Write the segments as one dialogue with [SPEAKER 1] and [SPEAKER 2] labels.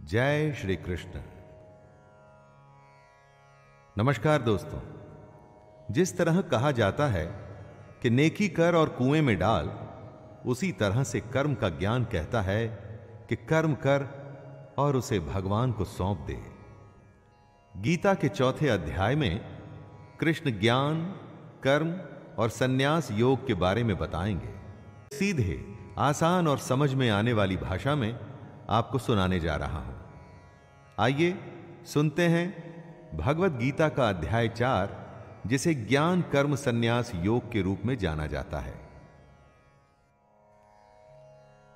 [SPEAKER 1] जय श्री कृष्ण। नमस्कार दोस्तों। जिस तरह कहा जाता है कि नेकी कर और कुएं में डाल, उसी तरह से कर्म का ज्ञान कहता है कि कर्म कर और उसे भगवान को सौंप दे। गीता के चौथे अध्याय में कृष्ण ज्ञान, कर्म और संन्यास योग के बारे में बताएंगे। सीधे, आसान और समझ में आने वाली भाषा में आपको सुनाने जा रहा हूं। आइए सुनते हैं भगवत गीता का अध्याय 4, जिसे ज्ञान कर्म संन्यास योग के रूप में जाना जाता है।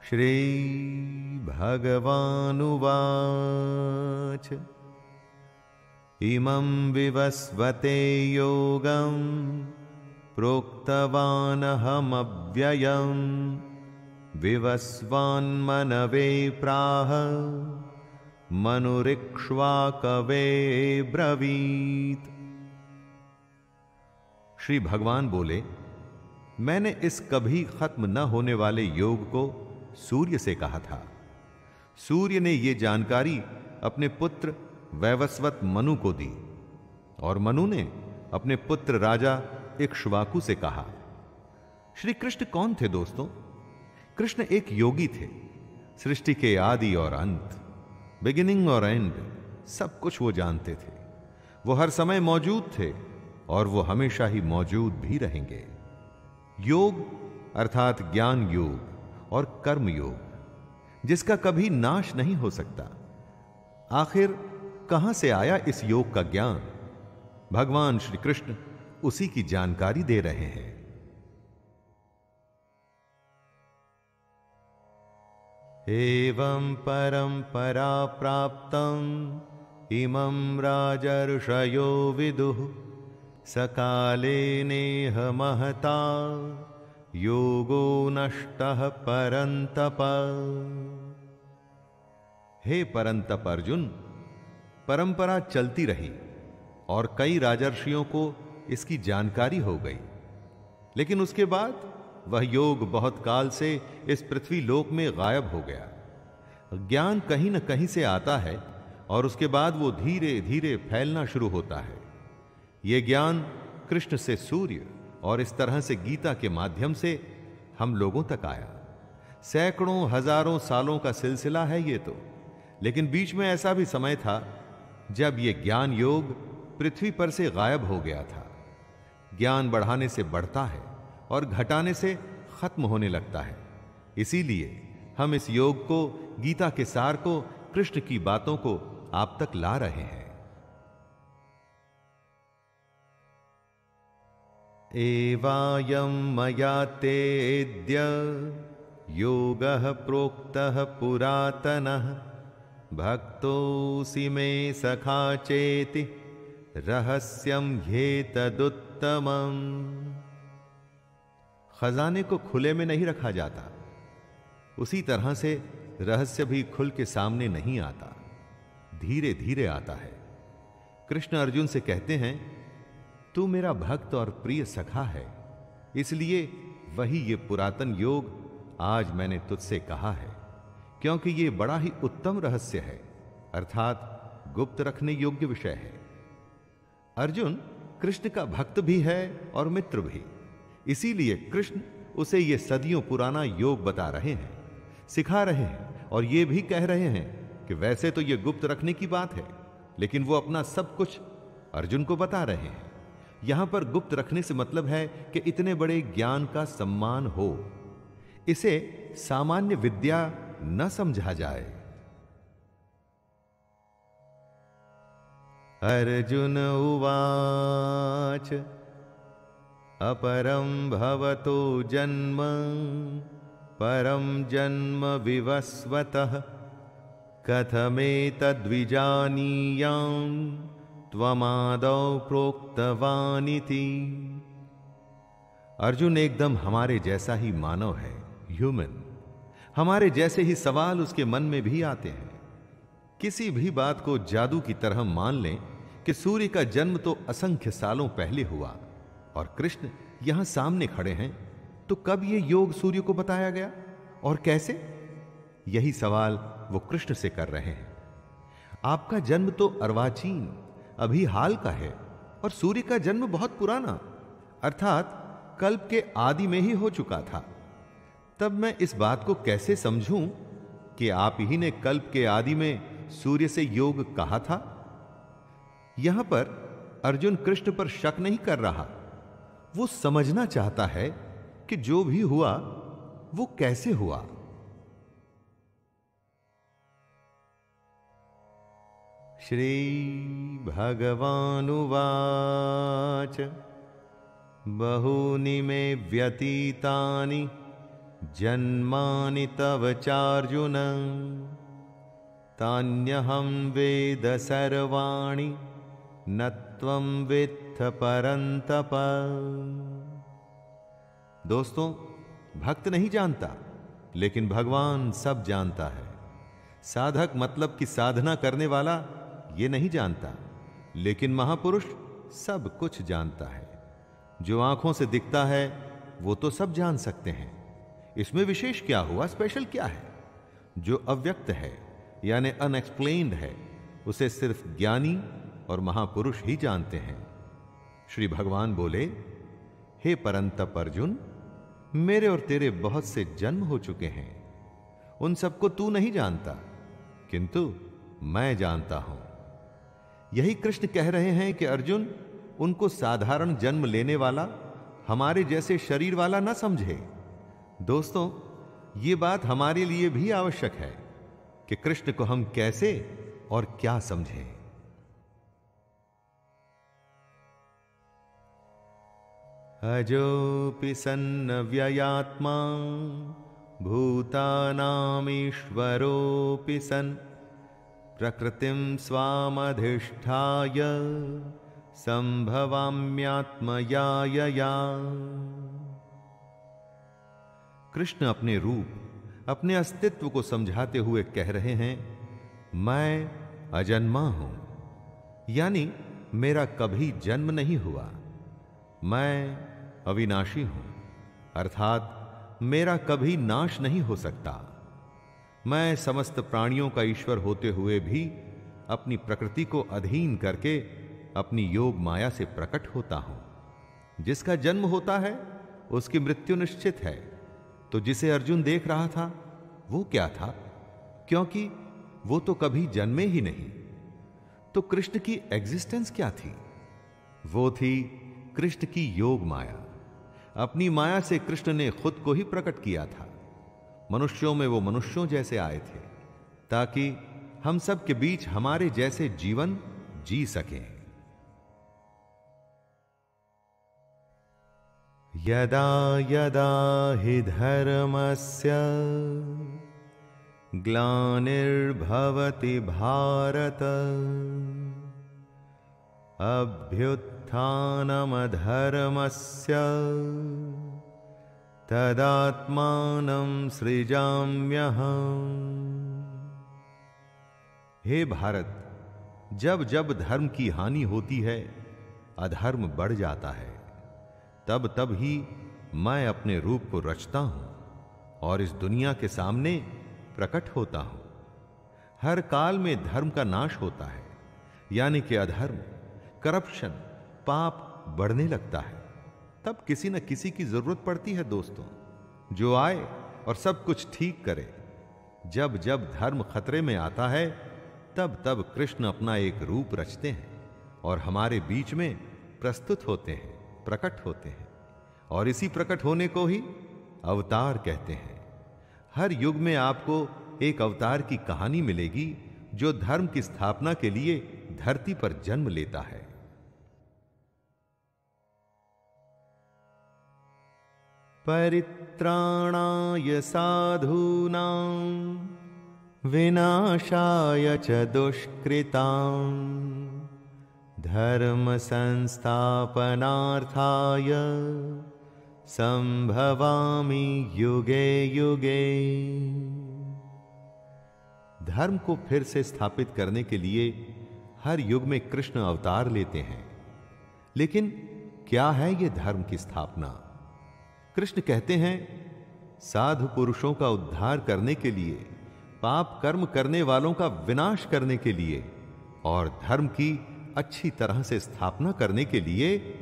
[SPEAKER 1] श्री भगवानुवाच इमं विवस्वते योगं प्रोक्तवानहमव्ययम् विवस्वान्मनवे प्राह मनुरिक्ष्वाकवे ब्रवीत। श्री भगवान बोले, मैंने इस कभी खत्म न होने वाले योग को सूर्य से कहा था। सूर्य ने यह जानकारी अपने पुत्र वैवस्वत मनु को दी और मनु ने अपने पुत्र राजा इक्ष्वाकु से कहा। श्री कृष्ण कौन थे दोस्तों? कृष्ण एक योगी थे। सृष्टि के आदि और अंत, बिगिनिंग और एंड, सब कुछ वो जानते थे। वो हर समय मौजूद थे और वो हमेशा ही मौजूद भी रहेंगे। योग अर्थात ज्ञान योग और कर्म योग, जिसका कभी नाश नहीं हो सकता। आखिर कहां से आया इस योग का ज्ञान? भगवान श्री कृष्ण उसी की जानकारी दे रहे हैं। एवं परंपरा प्राप्तं इमं राजर्षयो विदुः सकाले नेह महता योगो नष्टः परंतप। हे परंतप अर्जुन, परंपरा चलती रही और कई राजर्षियों को इसकी जानकारी हो गई, लेकिन उसके बाद वह योग बहुत काल से इस पृथ्वी लोक में गायब हो गया। ज्ञान कहीं न कहीं से आता है और उसके बाद वो धीरे धीरे फैलना शुरू होता है। यह ज्ञान कृष्ण से सूर्य और इस तरह से गीता के माध्यम से हम लोगों तक आया। सैकड़ों हजारों सालों का सिलसिला है ये तो, लेकिन बीच में ऐसा भी समय था जब यह ज्ञान योग पृथ्वी पर से गायब हो गया था। ज्ञान बढ़ाने से बढ़ता है और घटाने से खत्म होने लगता है। इसीलिए हम इस योग को, गीता के सार को, कृष्ण की बातों को आप तक ला रहे हैं। एवायं मया तेऽद्य योगः प्रोक्तः पुरातनः भक्तोऽसि मे सखा चेति रहस्यं ह्येतदुत्तमम्। खजाने को खुले में नहीं रखा जाता, उसी तरह से रहस्य भी खुल के सामने नहीं आता, धीरे धीरे आता है। कृष्ण अर्जुन से कहते हैं, तू मेरा भक्त और प्रिय सखा है, इसलिए वही ये पुरातन योग आज मैंने तुझसे कहा है, क्योंकि ये बड़ा ही उत्तम रहस्य है, अर्थात गुप्त रखने योग्य विषय है। अर्जुन कृष्ण का भक्त भी है और मित्र भी, इसीलिए कृष्ण उसे यह सदियों पुराना योग बता रहे हैं, सिखा रहे हैं और यह भी कह रहे हैं कि वैसे तो यह गुप्त रखने की बात है, लेकिन वो अपना सब कुछ अर्जुन को बता रहे हैं। यहां पर गुप्त रखने से मतलब है कि इतने बड़े ज्ञान का सम्मान हो, इसे सामान्य विद्या न समझा जाए। अर्जुन उवाच अपरं भवतो जन्म परं जन्म विवस्वतः कथमेतद्विजानीयां त्वमादौ प्रोक्तवानिति। अर्जुन एकदम हमारे जैसा ही मानव है, ह्यूमन। हमारे जैसे ही सवाल उसके मन में भी आते हैं। किसी भी बात को जादू की तरह मान लें कि सूर्य का जन्म तो असंख्य सालों पहले हुआ और कृष्ण यहां सामने खड़े हैं, तो कब यह योग सूर्य को बताया गया और कैसे? यही सवाल वो कृष्ण से कर रहे हैं। आपका जन्म तो अर्वाचीन अभी हाल का है और सूर्य का जन्म बहुत पुराना अर्थात कल्प के आदि में ही हो चुका था। तब मैं इस बात को कैसे समझूं कि आप ही ने कल्प के आदि में सूर्य से योग कहा था? यहां पर अर्जुन कृष्ण पर शक नहीं कर रहा, वो समझना चाहता है कि जो भी हुआ वो कैसे हुआ। श्री भगवानुवाच बहूनि मे व्यतीतानि जन्मानि तव चार्जुन तान्यहं वेद सर्वाणि न त्वं वेत्थ परन्तप। दोस्तों, भक्त नहीं जानता लेकिन भगवान सब जानता है। साधक मतलब कि साधना करने वाला ये नहीं जानता, लेकिन महापुरुष सब कुछ जानता है। जो आंखों से दिखता है वो तो सब जान सकते हैं, इसमें विशेष क्या हुआ, स्पेशल क्या है? जो अव्यक्त है यानी अनएक्सप्लेन्ड है, उसे सिर्फ ज्ञानी और महापुरुष ही जानते हैं। श्री भगवान बोले, हे परंतप अर्जुन, मेरे और तेरे बहुत से जन्म हो चुके हैं, उन सबको तू नहीं जानता, किंतु मैं जानता हूं। यही कृष्ण कह रहे हैं कि अर्जुन उनको साधारण जन्म लेने वाला, हमारे जैसे शरीर वाला ना समझे। दोस्तों, ये बात हमारे लिए भी आवश्यक है कि कृष्ण को हम कैसे और क्या समझें। अजोऽपि सन्नव्ययात्मा भूतानामीश्वरोऽपि सन् प्रकृतिं स्वामधिष्ठाय संभवाम्यात्मयायया। कृष्ण अपने रूप, अपने अस्तित्व को समझाते हुए कह रहे हैं, मैं अजन्मा हूं, यानी मेरा कभी जन्म नहीं हुआ। मैं अविनाशी हूं, अर्थात मेरा कभी नाश नहीं हो सकता। मैं समस्त प्राणियों का ईश्वर होते हुए भी अपनी प्रकृति को अधीन करके अपनी योग माया से प्रकट होता हूं। जिसका जन्म होता है उसकी मृत्यु निश्चित है। तो जिसे अर्जुन देख रहा था वो क्या था? क्योंकि वो तो कभी जन्मे ही नहीं। तो कृष्ण की एग्जिस्टेंस क्या थी? वो थी कृष्ण की योग माया। अपनी माया से कृष्ण ने खुद को ही प्रकट किया था। मनुष्यों में वो मनुष्यों जैसे आए थे ताकि हम सब के बीच हमारे जैसे जीवन जी सकें। यदा यदा हि धर्मस्य ग्लानिर्भवति भारत अभ्युत्थानमधर्मस्य तदात्मानं सृजाम्यहम्। हे भारत, जब जब धर्म की हानि होती है, अधर्म बढ़ जाता है, तब तब ही मैं अपने रूप को रचता हूं और इस दुनिया के सामने प्रकट होता हूं। हर काल में धर्म का नाश होता है, यानी कि अधर्म, करप्शन, पाप बढ़ने लगता है। तब किसी न किसी की जरूरत पड़ती है दोस्तों, जो आए और सब कुछ ठीक करे। जब जब धर्म खतरे में आता है, तब तब कृष्ण अपना एक रूप रचते हैं और हमारे बीच में प्रस्तुत होते हैं, प्रकट होते हैं। और इसी प्रकट होने को ही अवतार कहते हैं। हर युग में आपको एक अवतार की कहानी मिलेगी जो धर्म की स्थापना के लिए धरती पर जन्म लेता है। परित्राणाय साधूनां विनाशाय च दुष्कृतां धर्म संस्थापनार्थाय संभवामि युगे युगे। धर्म को फिर से स्थापित करने के लिए हर युग में कृष्ण अवतार लेते हैं। लेकिन क्या है यह धर्म की स्थापना? कृष्ण कहते हैं, साधु पुरुषों का उद्धार करने के लिए पाप कर्म करने वालों का विनाश करने के लिए और धर्म की अच्छी तरह से स्थापना करने के लिए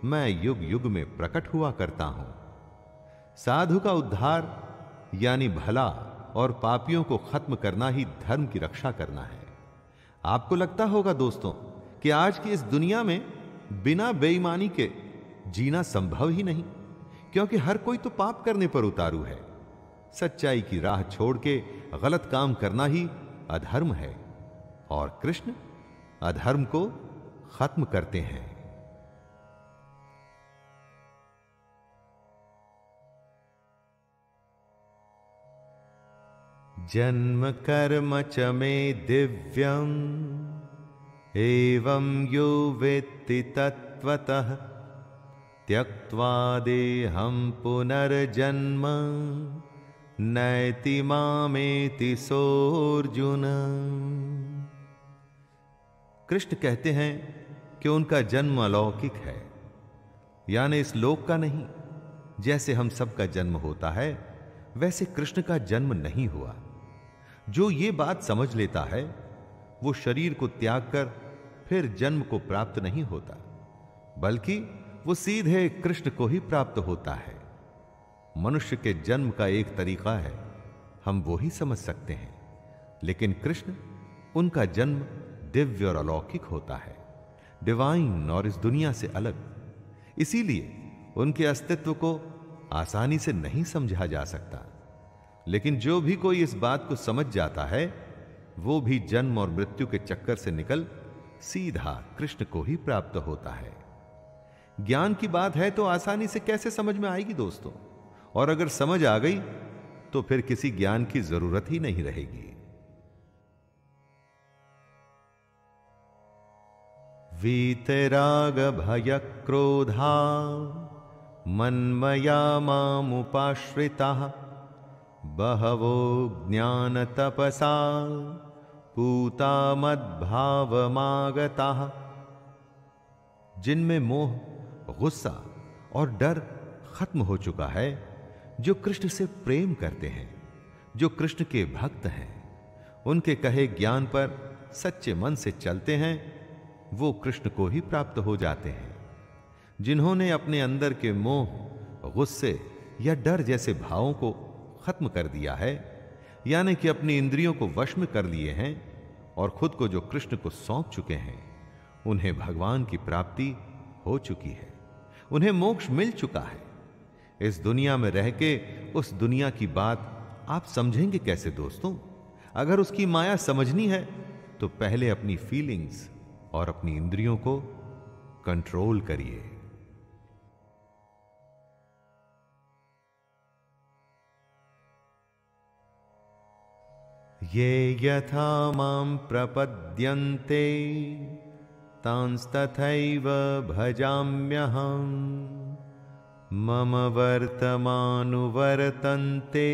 [SPEAKER 1] मैं युग युग में प्रकट हुआ करता हूं। साधु का उद्धार यानी भला और पापियों को खत्म करना ही धर्म की रक्षा करना है। आपको लगता होगा दोस्तों कि आज की इस दुनिया में बिना बेईमानी के जीना संभव ही नहीं, क्योंकि हर कोई तो पाप करने पर उतारू है। सच्चाई की राह छोड़ के गलत काम करना ही अधर्म है और कृष्ण अधर्म को खत्म करते हैं। जन्म कर्म च मे दिव्यम् एवं यो वेत्ति तत्त्वतः त्यक्त्वा देहं पुनर्जन्म नैति मामेति सोऽर्जुन। कृष्ण कहते हैं कि उनका जन्म अलौकिक है, यानी इस लोक का नहीं। जैसे हम सबका जन्म होता है वैसे कृष्ण का जन्म नहीं हुआ। जो ये बात समझ लेता है वो शरीर को त्याग कर फिर जन्म को प्राप्त नहीं होता, बल्कि वो सीधे कृष्ण को ही प्राप्त होता है। मनुष्य के जन्म का एक तरीका है, हम वो ही समझ सकते हैं, लेकिन कृष्ण उनका जन्म दिव्य और अलौकिक होता है, डिवाइन और इस दुनिया से अलग। इसीलिए उनके अस्तित्व को आसानी से नहीं समझा जा सकता। लेकिन जो भी कोई इस बात को समझ जाता है वो भी जन्म और मृत्यु के चक्कर से निकल सीधा कृष्ण को ही प्राप्त होता है। ज्ञान की बात है तो आसानी से कैसे समझ में आएगी दोस्तों, और अगर समझ आ गई तो फिर किसी ज्ञान की जरूरत ही नहीं रहेगी। वीतराग भय क्रोधा मन्मया मामुपाश्रिताः बहवो ज्ञान तपसा पूता मद्भावमागताः। जिनमें मोह, गुस्सा और डर खत्म हो चुका है, जो कृष्ण से प्रेम करते हैं, जो कृष्ण के भक्त हैं, उनके कहे ज्ञान पर सच्चे मन से चलते हैं, वो कृष्ण को ही प्राप्त हो जाते हैं। जिन्होंने अपने अंदर के मोह, गुस्से या डर जैसे भावों को खत्म कर दिया है, यानी कि अपनी इंद्रियों को वश में कर लिए हैं और खुद को जो कृष्ण को सौंप चुके हैं, उन्हें भगवान की प्राप्ति हो चुकी है, उन्हें मोक्ष मिल चुका है। इस दुनिया में रह के उस दुनिया की बात आप समझेंगे कैसे दोस्तों? अगर उसकी माया समझनी है तो पहले अपनी फीलिंग्स और अपनी इंद्रियों को कंट्रोल करिए। ये यथा मां प्रपद्यन्ते तांस्तथैव भजाम्यहम् मम वर्तमानुवर्तन्ते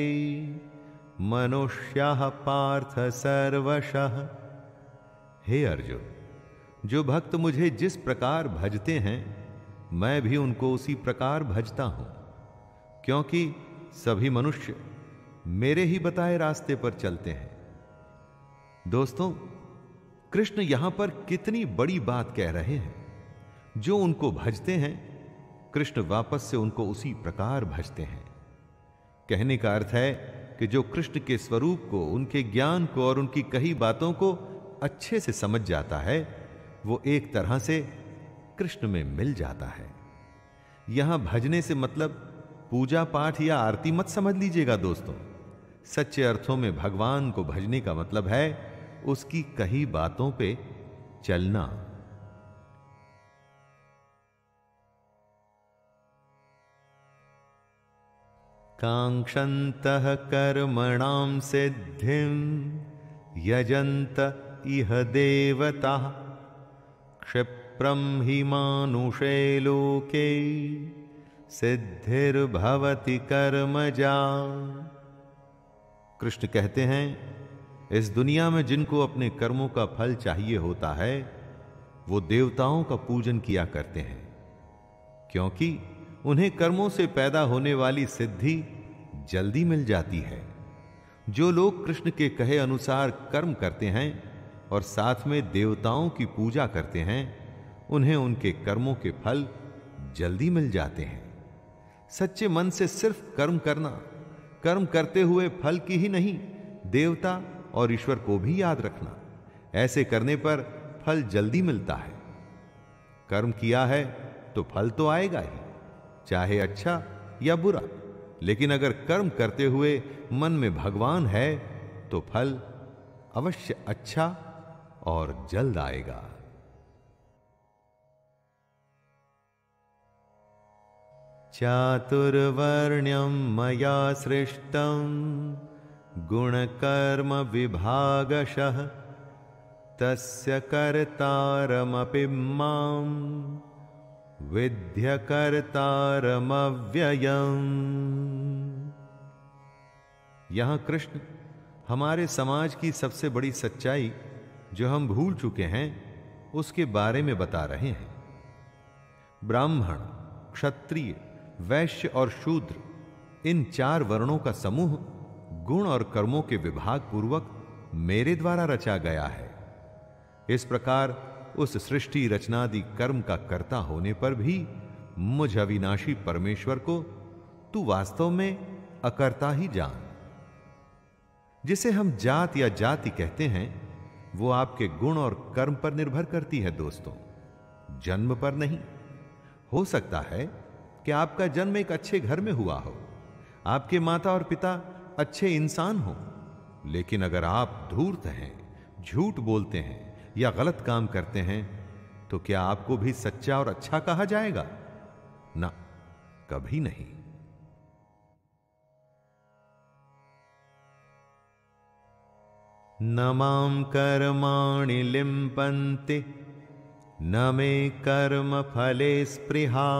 [SPEAKER 1] मनुष्याः पार्थ सर्वशः। हे अर्जुन, जो भक्त मुझे जिस प्रकार भजते हैं मैं भी उनको उसी प्रकार भजता हूं, क्योंकि सभी मनुष्य मेरे ही बताए रास्ते पर चलते हैं। दोस्तों, कृष्ण यहां पर कितनी बड़ी बात कह रहे हैं। जो उनको भजते हैं, कृष्ण वापस से उनको उसी प्रकार भजते हैं। कहने का अर्थ है कि जो कृष्ण के स्वरूप को, उनके ज्ञान को और उनकी कही बातों को अच्छे से समझ जाता है, वो एक तरह से कृष्ण में मिल जाता है। यहां भजने से मतलब पूजा पाठ या आरती मत समझ लीजिएगा दोस्तों। सच्चे अर्थों में भगवान को भजने का मतलब है उसकी कही बातों पे चलना। कांक्षन्तः कर्मणां सिद्धिं यजन्त इह देवताः क्षिप्रं हि मानुषे लोके सिद्धिर्भवति कर्मजा। कृष्ण कहते हैं, इस दुनिया में जिनको अपने कर्मों का फल चाहिए होता है वो देवताओं का पूजन किया करते हैं, क्योंकि उन्हें कर्मों से पैदा होने वाली सिद्धि जल्दी मिल जाती है। जो लोग कृष्ण के कहे अनुसार कर्म करते हैं और साथ में देवताओं की पूजा करते हैं, उन्हें उनके कर्मों के फल जल्दी मिल जाते हैं। सच्चे मन से सिर्फ कर्म करना, कर्म करते हुए फल की ही नहीं, देवता और ईश्वर को भी याद रखना, ऐसे करने पर फल जल्दी मिलता है। कर्म किया है तो फल तो आएगा ही, चाहे अच्छा या बुरा। लेकिन अगर कर्म करते हुए मन में भगवान है तो फल अवश्य अच्छा और जल्द आएगा। चातुर्वर्ण्यं मया सृष्टं गुणकर्म विभागशः तस्य कर्तारमपि मां विद्य कर्तारमव्ययम्। यहां कृष्ण हमारे समाज की सबसे बड़ी सच्चाई जो हम भूल चुके हैं उसके बारे में बता रहे हैं। ब्राह्मण, क्षत्रिय, वैश्य और शूद्र, इन 4 वर्णों का समूह गुण और कर्मों के विभाग पूर्वक मेरे द्वारा रचा गया है। इस प्रकार उस सृष्टि रचनादि कर्म का कर्ता होने पर भी मुझ अविनाशी परमेश्वर को तू वास्तव में अकर्ता ही जान। जिसे हम जात या जाति कहते हैं वो आपके गुण और कर्म पर निर्भर करती है दोस्तों, जन्म पर नहीं। हो सकता है कि आपका जन्म एक अच्छे घर में हुआ हो, आपके माता और पिता अच्छे इंसान हो, लेकिन अगर आप धूर्त हैं, झूठ बोलते हैं या गलत काम करते हैं तो क्या आपको भी सच्चा और अच्छा कहा जाएगा? ना, कभी नहीं। न मां कर्माणि लिम्पन्ते न मे कर्म फले स्पृहा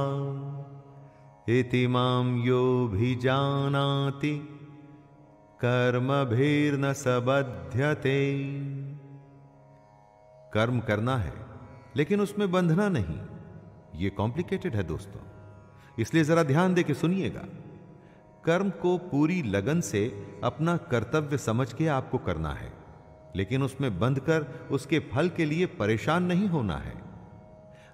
[SPEAKER 1] इति मां योऽभिजानाति कर्मभिर्न सबध्यते। कर्म करना है लेकिन उसमें बंधना नहीं, यह कॉम्प्लिकेटेड है दोस्तों, इसलिए जरा ध्यान देकर सुनिएगा। कर्म को पूरी लगन से अपना कर्तव्य समझ के आपको करना है, लेकिन उसमें बंधकर उसके फल के लिए परेशान नहीं होना है।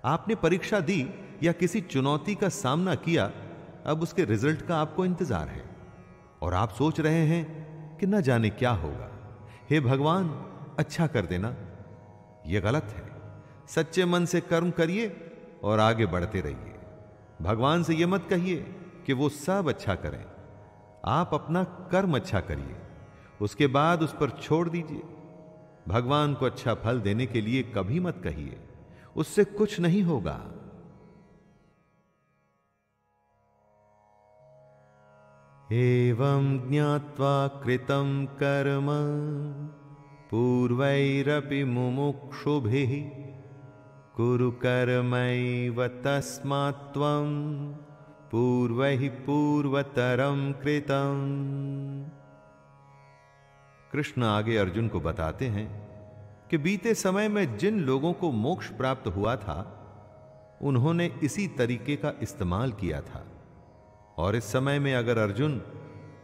[SPEAKER 1] आपने परीक्षा दी या किसी चुनौती का सामना किया, अब उसके रिजल्ट का आपको इंतजार है और आप सोच रहे हैं कि न जाने क्या होगा, हे भगवान अच्छा कर देना। यह गलत है। सच्चे मन से कर्म करिए और आगे बढ़ते रहिए। भगवान से यह मत कहिए कि वो सब अच्छा करें, आप अपना कर्म अच्छा करिए, उसके बाद उस पर छोड़ दीजिए। भगवान को अच्छा फल देने के लिए कभी मत कहिए, उससे कुछ नहीं होगा। एवं ज्ञात्वा कृतं कर्म पूर्वैरपि मुमुक्षुभिः कुरु कर्मैव तस्मात् त्वं पूर्वैः पूर्वतरं कृतं। कृष्ण आगे अर्जुन को बताते हैं कि बीते समय में जिन लोगों को मोक्ष प्राप्त हुआ था उन्होंने इसी तरीके का इस्तेमाल किया था, और इस समय में अगर अर्जुन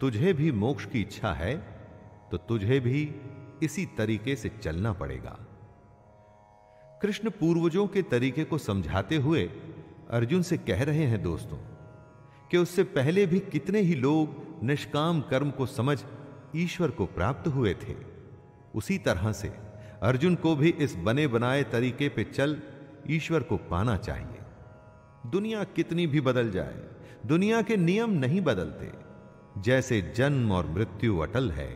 [SPEAKER 1] तुझे भी मोक्ष की इच्छा है तो तुझे भी इसी तरीके से चलना पड़ेगा। कृष्ण पूर्वजों के तरीके को समझाते हुए अर्जुन से कह रहे हैं दोस्तों कि उससे पहले भी कितने ही लोग निष्काम कर्म को समझ ईश्वर को प्राप्त हुए थे। उसी तरह से अर्जुन को भी इस बने बनाए तरीके पे चल ईश्वर को पाना चाहिए। दुनिया कितनी भी बदल जाए, दुनिया के नियम नहीं बदलते। जैसे जन्म और मृत्यु अटल है,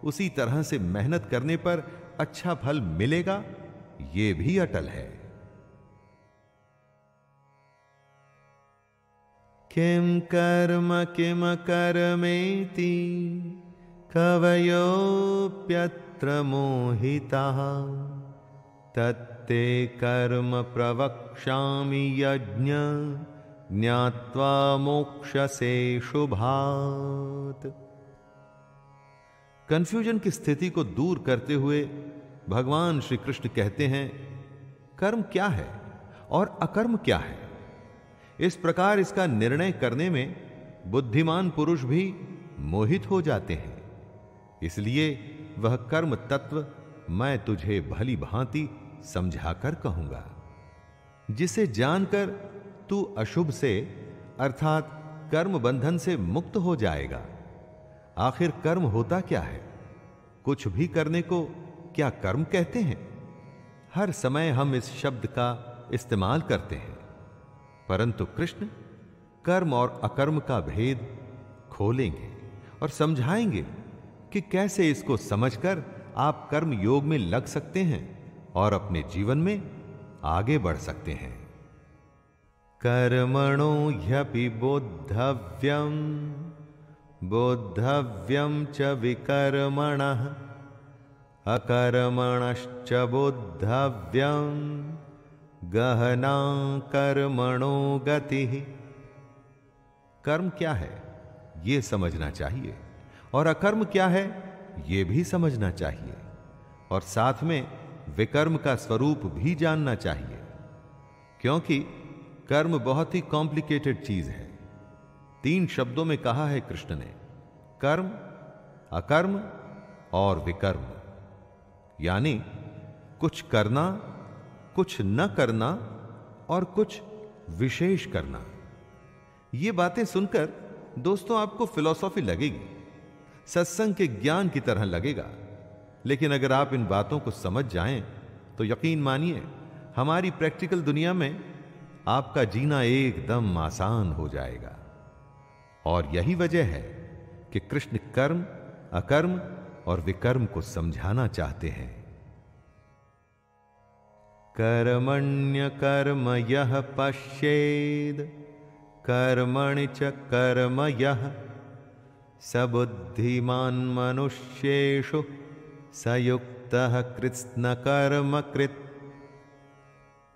[SPEAKER 1] उसी तरह से मेहनत करने पर अच्छा फल मिलेगा, यह भी अटल है। किम कर्म किम कर्मेति कवयोप्यत्र मोहिताः तत्ते कर्म प्रवक्ष्यामि यज्ञ ज्ञात्वा मोक्षसे शुभात्। कंफ्यूजन की स्थिति को दूर करते हुए भगवान श्री कृष्ण कहते हैं, कर्म क्या है और अकर्म क्या है। इस प्रकार इसका निर्णय करने में बुद्धिमान पुरुष भी मोहित हो जाते हैं। इसलिए वह कर्म तत्व मैं तुझे भली भांति समझाकर कहूंगा, जिसे जानकर तू अशुभ से अर्थात कर्म बंधन से मुक्त हो जाएगा। आखिर कर्म होता क्या है? कुछ भी करने को क्या कर्म कहते हैं? हर समय हम इस शब्द का इस्तेमाल करते हैं, परंतु कृष्ण कर्म और अकर्म का भेद खोलेंगे और समझाएंगे कि कैसे इसको समझकर आप कर्म योग में लग सकते हैं और अपने जीवन में आगे बढ़ सकते हैं। कर्मणो ह्यपि बोद्धव्यम बोद्धव्यम च विकर्मणः अकर्मणश्च बोद्धव्यम गहना कर्मणो गतिः। कर्म क्या है यह समझना चाहिए और अकर्म क्या है यह भी समझना चाहिए, और साथ में विकर्म का स्वरूप भी जानना चाहिए, क्योंकि कर्म बहुत ही कॉम्प्लिकेटेड चीज है। 3 शब्दों में कहा है कृष्ण ने, कर्म, अकर्म और विकर्म, यानी कुछ करना, कुछ न करना और कुछ विशेष करना। ये बातें सुनकर दोस्तों आपको फिलॉसफी लगेगी, सत्संग के ज्ञान की तरह लगेगा, लेकिन अगर आप इन बातों को समझ जाएं तो यकीन मानिए हमारी प्रैक्टिकल दुनिया में आपका जीना एकदम आसान हो जाएगा। और यही वजह है कि कृष्ण कर्म, अकर्म और विकर्म को समझाना चाहते हैं। कर्मण्य कर्म यह पश्येद कर्मणि च कर्म यः सबुद्धिमान मनुष्येषु सयुक्तः कृत्स्न कर्म कृत।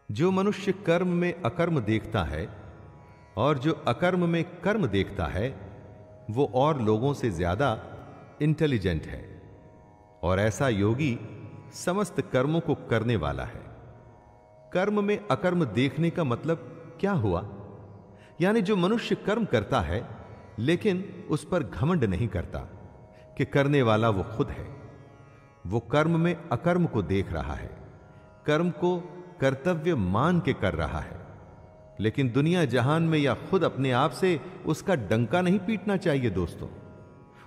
[SPEAKER 1] जो मनुष्य कर्म में अकर्म देखता है और जो अकर्म में कर्म देखता है, वो और लोगों से ज्यादा इंटेलिजेंट है, और ऐसा योगी समस्त कर्मों को करने वाला है। कर्म में अकर्म देखने का मतलब क्या हुआ? यानी जो मनुष्य कर्म करता है लेकिन उस पर घमंड नहीं करता कि करने वाला वो खुद है, वो कर्म में अकर्म को देख रहा है, कर्म को कर्तव्य मान के कर रहा है। लेकिन दुनिया जहान में या खुद अपने आप से उसका डंका नहीं पीटना चाहिए दोस्तों।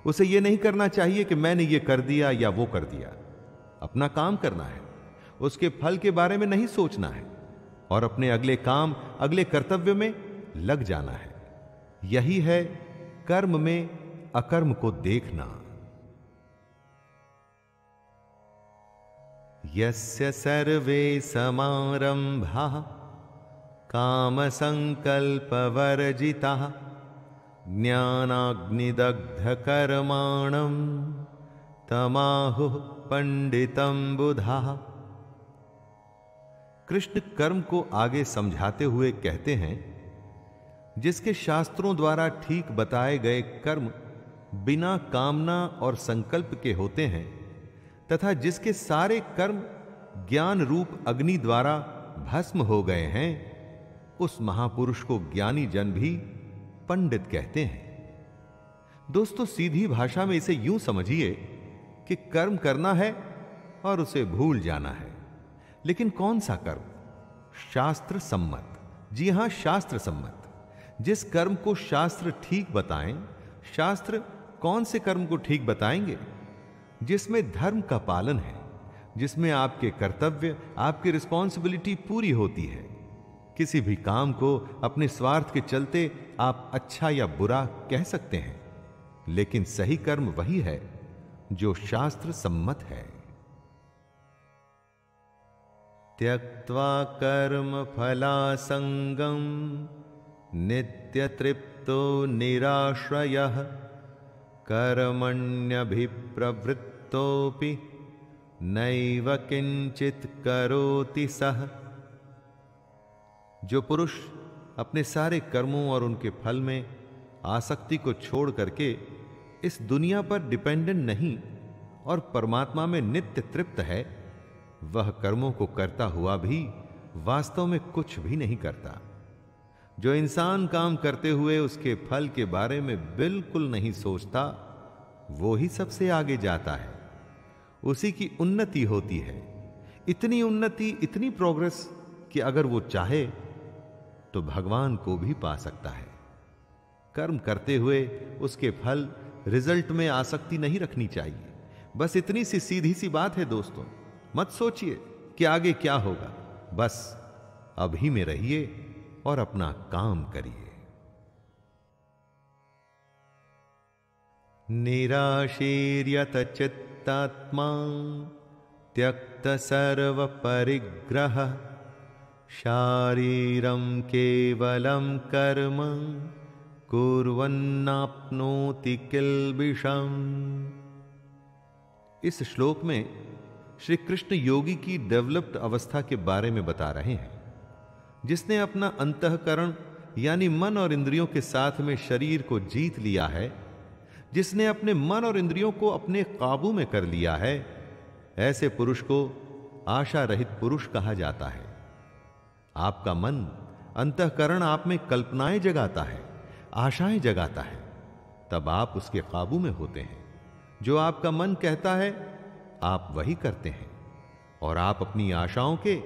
[SPEAKER 1] उसे यह नहीं करना चाहिए कि मैंने ये कर दिया या वो कर दिया। अपना काम करना है, उसके फल के बारे में नहीं सोचना है, और अपने अगले काम, अगले कर्तव्य में लग जाना है। यही है कर्म में अकर्म को देखना। यस्य सर्वे समारंभाः काम संकल्प वर्जिताः ज्ञानाग्निदग्ध कर्माणं तमाहुः पंडितं बुधाः। कृष्ण कर्म को आगे समझाते हुए कहते हैं, जिसके शास्त्रों द्वारा ठीक बताए गए कर्म बिना कामना और संकल्प के होते हैं, तथा जिसके सारे कर्म ज्ञान रूप अग्नि द्वारा भस्म हो गए हैं, उस महापुरुष को ज्ञानी जन भी पंडित कहते हैं। दोस्तों, सीधी भाषा में इसे यूं समझिए कि कर्म करना है और उसे भूल जाना है। लेकिन कौन सा कर्म? शास्त्र सम्मत। जी हां, शास्त्र सम्मत। जिस कर्म को शास्त्र ठीक बताएं, शास्त्र कौन से कर्म को ठीक बताएंगे? जिसमें धर्म का पालन है, जिसमें आपके कर्तव्य, आपकी रिस्पॉन्सिबिलिटी पूरी होती है। किसी भी काम को अपने स्वार्थ के चलते आप अच्छा या बुरा कह सकते हैं, लेकिन सही कर्म वही है जो शास्त्र सम्मत है। त्यक्त्वा कर्म फलासंगम नित्य तृप्तो निराश्रयः कर्मण्यभिप्रवृत्तोपि नैव किंचित करोति सः। जो पुरुष अपने सारे कर्मों और उनके फल में आसक्ति को छोड़ करके इस दुनिया पर डिपेंडेंट नहीं और परमात्मा में नित्य तृप्त है, वह कर्मों को करता हुआ भी वास्तव में कुछ भी नहीं करता। जो इंसान काम करते हुए उसके फल के बारे में बिल्कुल नहीं सोचता, वो ही सबसे आगे जाता है, उसी की उन्नति होती है। इतनी उन्नति, इतनी प्रोग्रेस कि अगर वो चाहे तो भगवान को भी पा सकता है। कर्म करते हुए उसके फल, रिजल्ट में आसक्ति नहीं रखनी चाहिए। बस इतनी सी सीधी सी बात है दोस्तों। मत सोचिए कि आगे क्या होगा, बस अभी में रहिए और अपना काम करिए। निराशीर्यत चित्तात्मा त्यक्त सर्व परिग्रह शारीरम केवलम कर्म कुर्वन्नाप्नोति किल्बिषम्। इस श्लोक में श्री कृष्ण योगी की डेवलप्ड अवस्था के बारे में बता रहे हैं, जिसने अपना अंतःकरण यानी मन और इंद्रियों के साथ में शरीर को जीत लिया है, जिसने अपने मन और इंद्रियों को अपने काबू में कर लिया है। ऐसे पुरुष को आशा रहित पुरुष कहा जाता है। आपका मन, अंतःकरण आप में कल्पनाएं जगाता है, आशाएं जगाता है, तब आप उसके काबू में होते हैं। जो आपका मन कहता है आप वही करते हैं और आप अपनी आशाओं के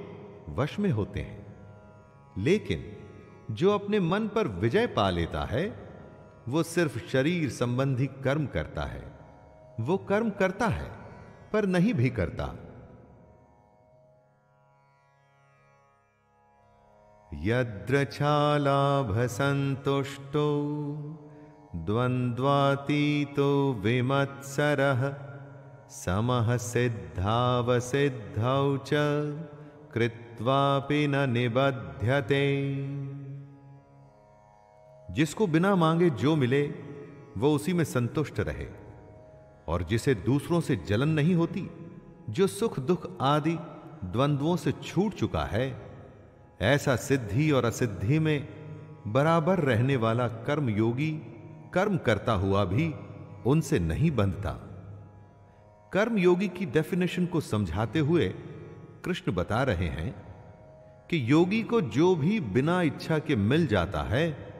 [SPEAKER 1] वश में होते हैं। लेकिन जो अपने मन पर विजय पा लेता है वो सिर्फ शरीर संबंधी कर्म करता है। वो कर्म करता है पर नहीं भी करता। यद्रच्छालाभ संतुष्टो द्वंद्वातीतो विमत्सरः समः सिद्धावसिद्धौ च कृत्वापि न निबध्यते। जिसको बिना मांगे जो मिले वो उसी में संतुष्ट रहे, और जिसे दूसरों से जलन नहीं होती, जो सुख दुख आदि द्वंद्वों से छूट चुका है, ऐसा सिद्धि और असिद्धि में बराबर रहने वाला कर्म योगी कर्म करता हुआ भी उनसे नहीं बंधता। कर्म योगी की डेफिनेशन को समझाते हुए कृष्ण बता रहे हैं कि योगी को जो भी बिना इच्छा के मिल जाता है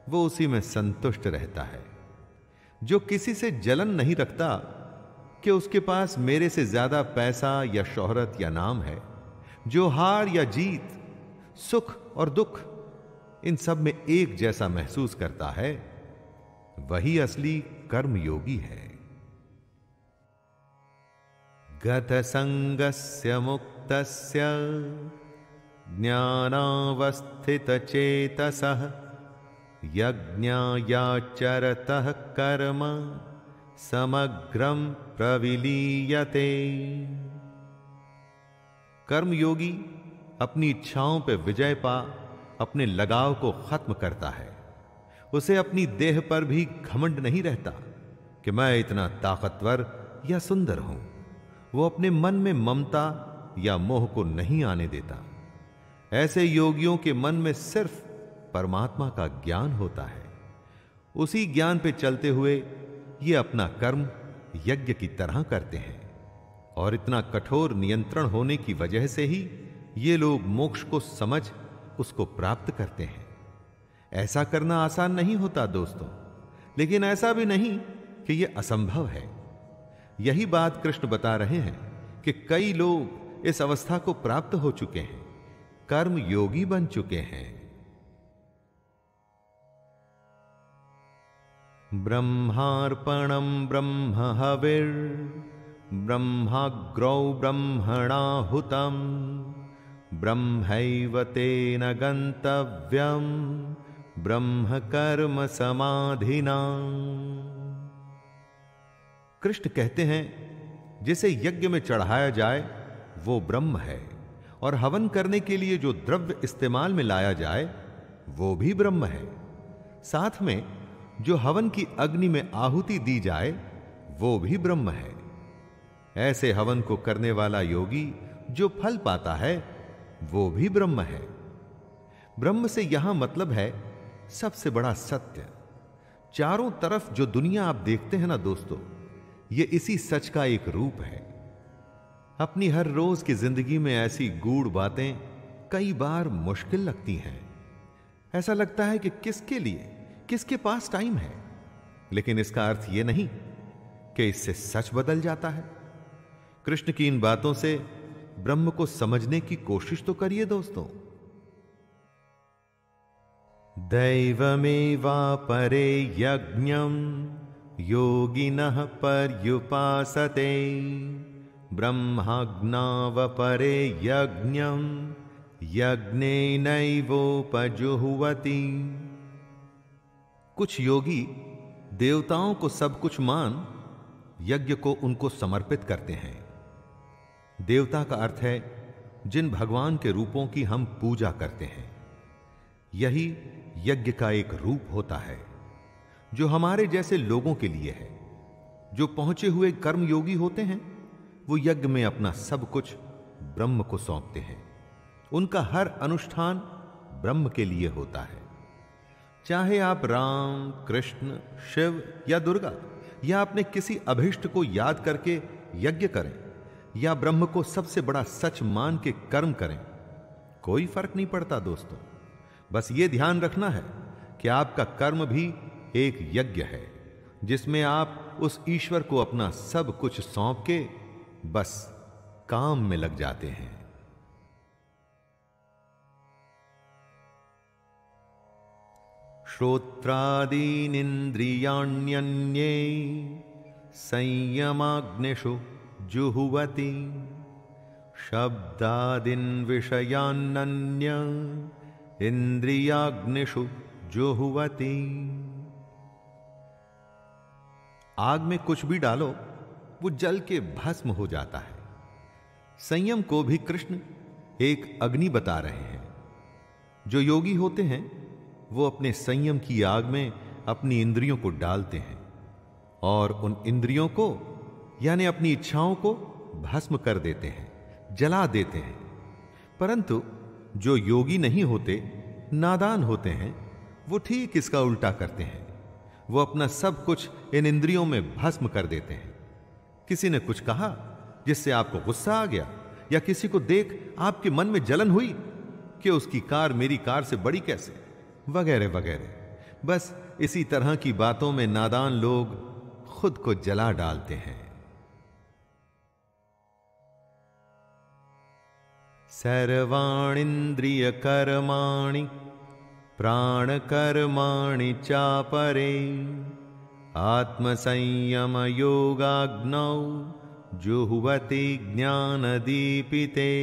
[SPEAKER 1] वो उसी में संतुष्ट रहता है। जो किसी से जलन नहीं रखता कि उसके पास मेरे से ज्यादा पैसा या शोहरत या नाम है, जो हार या जीत, सुख और दुख इन सब में एक जैसा महसूस करता है, वही असली कर्मयोगी है। गत संगस्य मुक्तस्य ज्ञानावस्थित चेतसः यज्ञायाचरतः कर्म समग्रम प्रविलीयते। कर्मयोगी अपनी इच्छाओं पर विजय पा अपने लगाव को खत्म करता है। उसे अपनी देह पर भी घमंड नहीं रहता कि मैं इतना ताकतवर या सुंदर हूं। वो अपने मन में ममता या मोह को नहीं आने देता। ऐसे योगियों के मन में सिर्फ परमात्मा का ज्ञान होता है। उसी ज्ञान पे चलते हुए ये अपना कर्म यज्ञ की तरह करते हैं, और इतना कठोर नियंत्रण होने की वजह से ही ये लोग मोक्ष को समझ उसको प्राप्त करते हैं। ऐसा करना आसान नहीं होता दोस्तों, लेकिन ऐसा भी नहीं कि यह असंभव है। यही बात कृष्ण बता रहे हैं कि कई लोग इस अवस्था को प्राप्त हो चुके हैं, कर्म योगी बन चुके हैं। ब्रह्मार्पणं ब्रह्म हविर् ब्रह्माग्रौ ब्रह्मणाहुतं ब्रह्मैव तेन गन्तव्यं ब्रह्म कर्म समाधिना। कृष्ण कहते हैं जिसे यज्ञ में चढ़ाया जाए वो ब्रह्म है, और हवन करने के लिए जो द्रव्य इस्तेमाल में लाया जाए वो भी ब्रह्म है। साथ में जो हवन की अग्नि में आहुति दी जाए वो भी ब्रह्म है। ऐसे हवन को करने वाला योगी जो फल पाता है वो भी ब्रह्म है। ब्रह्म से यहां मतलब है सबसे बड़ा सत्य। चारों तरफ जो दुनिया आप देखते हैं ना दोस्तों, ये इसी सच का एक रूप है। अपनी हर रोज की जिंदगी में ऐसी गूढ़ बातें कई बार मुश्किल लगती हैं। ऐसा लगता है कि किसके लिए, किसके पास टाइम है। लेकिन इसका अर्थ यह नहीं कि इससे सच बदल जाता है? कृष्ण की इन बातों से ब्रह्म को समझने की कोशिश तो करिए दोस्तों। दैवमेवापरे यज्ञं योगिनः पर्युपासते ब्रह्माज्ञावपरे यज्ञं यज्ञेनैवोपजुह्वति। कुछ योगी देवताओं को सब कुछ मान यज्ञ को उनको समर्पित करते हैं। देवता का अर्थ है जिन भगवान के रूपों की हम पूजा करते हैं। यही यज्ञ का एक रूप होता है जो हमारे जैसे लोगों के लिए है। जो पहुंचे हुए कर्मयोगी होते हैं वो यज्ञ में अपना सब कुछ ब्रह्म को सौंपते हैं। उनका हर अनुष्ठान ब्रह्म के लिए होता है। चाहे आप राम, कृष्ण, शिव या दुर्गा या अपने किसी अभिष्ट को याद करके यज्ञ करें या ब्रह्म को सबसे बड़ा सच मान के कर्म करें, कोई फर्क नहीं पड़ता दोस्तों। बस ये ध्यान रखना है कि आपका कर्म भी एक यज्ञ है जिसमें आप उस ईश्वर को अपना सब कुछ सौंप के बस काम में लग जाते हैं। श्रोत्रादीनिन्द्रियाण्यन्ये संयमाग्निषु जुह्वति शब्दादीन् विषयान्नन्य इंद्रियाग्निषु जुह्वति। आग में कुछ भी डालो वो जल के भस्म हो जाता है। संयम को भी कृष्ण एक अग्नि बता रहे हैं। जो योगी होते हैं वो अपने संयम की आग में अपनी इंद्रियों को डालते हैं और उन इंद्रियों को यानी अपनी इच्छाओं को भस्म कर देते हैं, जला देते हैं। परंतु जो योगी नहीं होते, नादान होते हैं, वो ठीक इसका उल्टा करते हैं। वो अपना सब कुछ इन इंद्रियों में भस्म कर देते हैं। किसी ने कुछ कहा जिससे आपको गुस्सा आ गया या किसी को देख आपके मन में जलन हुई कि उसकी कार मेरी कार से बड़ी कैसे, वगैरह वगैरह। बस इसी तरह की बातों में नादान लोग खुद को जला डालते हैं। सर्वाणींद्रिय कर्माणि प्राण कर्माणि चापरे आत्मसंयम योगाग्नौ जुह्वति ज्ञानदीपिते।